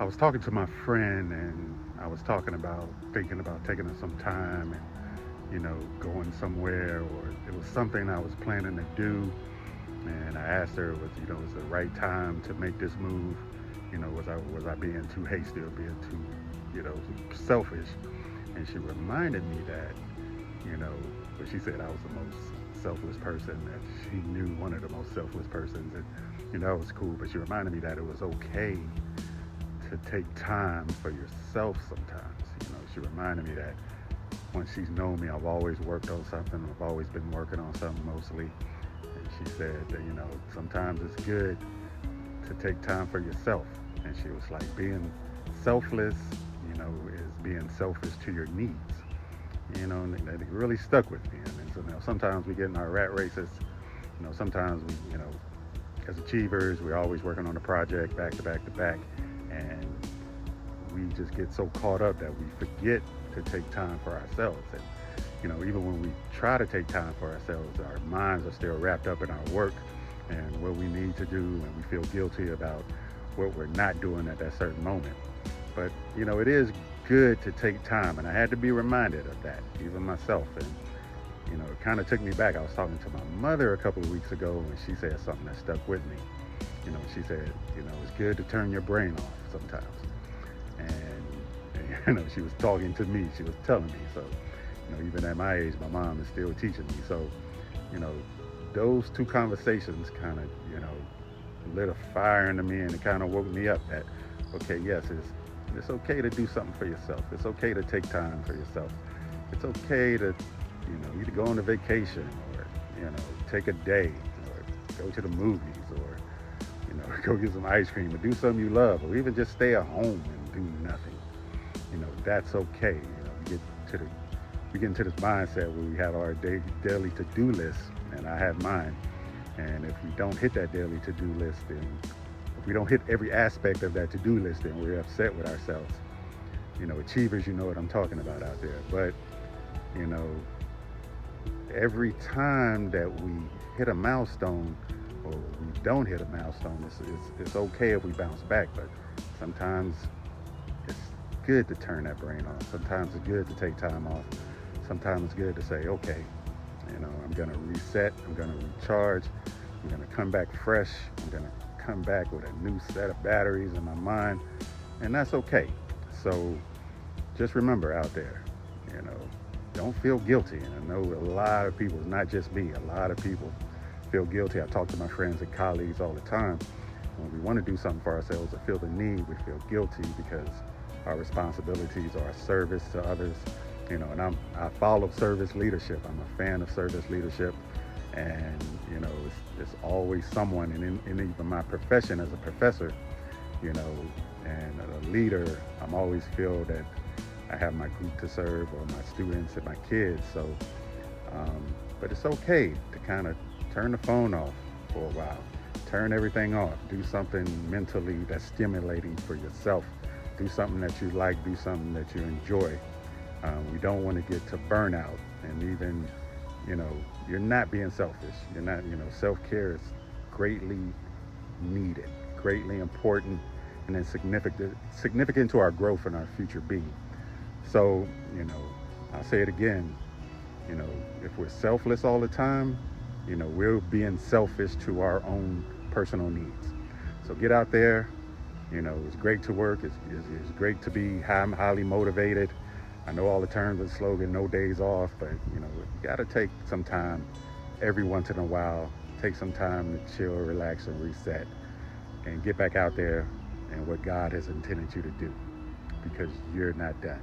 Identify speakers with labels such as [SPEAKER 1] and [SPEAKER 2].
[SPEAKER 1] I was talking to my friend, and I was talking about thinking about taking some time and going somewhere, or it was something I was planning to do. And I asked her, was the right time to make this move? Was I being too hasty or being too, selfish? And she reminded me that, you know, but she said I was the most selfless person, that she knew one of the most selfless persons, and that was cool. But she reminded me that it was okay to take time for yourself sometimes. She reminded me that when she's known me, I've always worked on something. I've always been working on something mostly. And she said that, sometimes it's good to take time for yourself. And she was like, being selfless, is being selfish to your needs. And that really stuck with me. And so now sometimes we get in our rat races. Sometimes we, as achievers, we're always working on a project back to back to back. And we just get so caught up that we forget to take time for ourselves. And even when we try to take time for ourselves, our minds are still wrapped up in our work and what we need to do, and we feel guilty about what we're not doing at that certain moment. But it is good to take time, and I had to be reminded of that, even myself. And it kind of took me back. I was talking to my mother a couple of weeks ago, and she said something that stuck with me. She said, it's good to turn your brain off sometimes. And she was talking to me. She was telling me. So, even at my age, my mom is still teaching me. So, those two conversations kind of, lit a fire into me, and it kind of woke me up that, okay, yes, it's okay to do something for yourself. It's okay to take time for yourself. It's okay to, either go on a vacation, or, take a day, or go to the movies, or, go get some ice cream, or do something you love, or even just stay at home and do nothing. That's okay. We get into this mindset where we have our daily to-do list, and I have mine. And if we don't hit that daily to-do list, then if we don't hit every aspect of that to-do list, then we're upset with ourselves. Achievers, you know what I'm talking about out there. But, every time that we hit a milestone, or we don't hit a milestone, it's okay if we bounce back. But sometimes it's good to turn that brain off. Sometimes it's good to take time off. Sometimes it's good to say, okay, I'm going to reset. I'm going to recharge. I'm going to come back fresh. I'm going to come back with a new set of batteries in my mind. And that's okay. So just remember out there, don't feel guilty. And I know a lot of people, it's not just me, a lot of people feel guilty. I talk to my friends and colleagues all the time. When we want to do something for ourselves or feel the need, we feel guilty because our responsibilities are service to others. And I follow service leadership. I'm a fan of service leadership. And, it's always someone, and in even my profession as a professor, and a leader, I'm always feel that I have my group to serve, or my students and my kids. So, but it's okay to kind of turn the phone off for a while. Turn everything off. Do something mentally that's stimulating for yourself. Do something that you like. Do something that you enjoy. We don't want to get to burnout, and even, you're not being selfish. You're not, self-care is greatly needed, greatly important, and then significant to our growth and our future being. So, I'll say it again, if we're selfless all the time, we're being selfish to our own personal needs. So get out there. It's great to work. It's great to be highly motivated. I know all the terms of the slogan, no days off, but, you got to take some time every once in a while. Take some time to chill, relax, and reset, and get back out there and what God has intended you to do, because you're not done.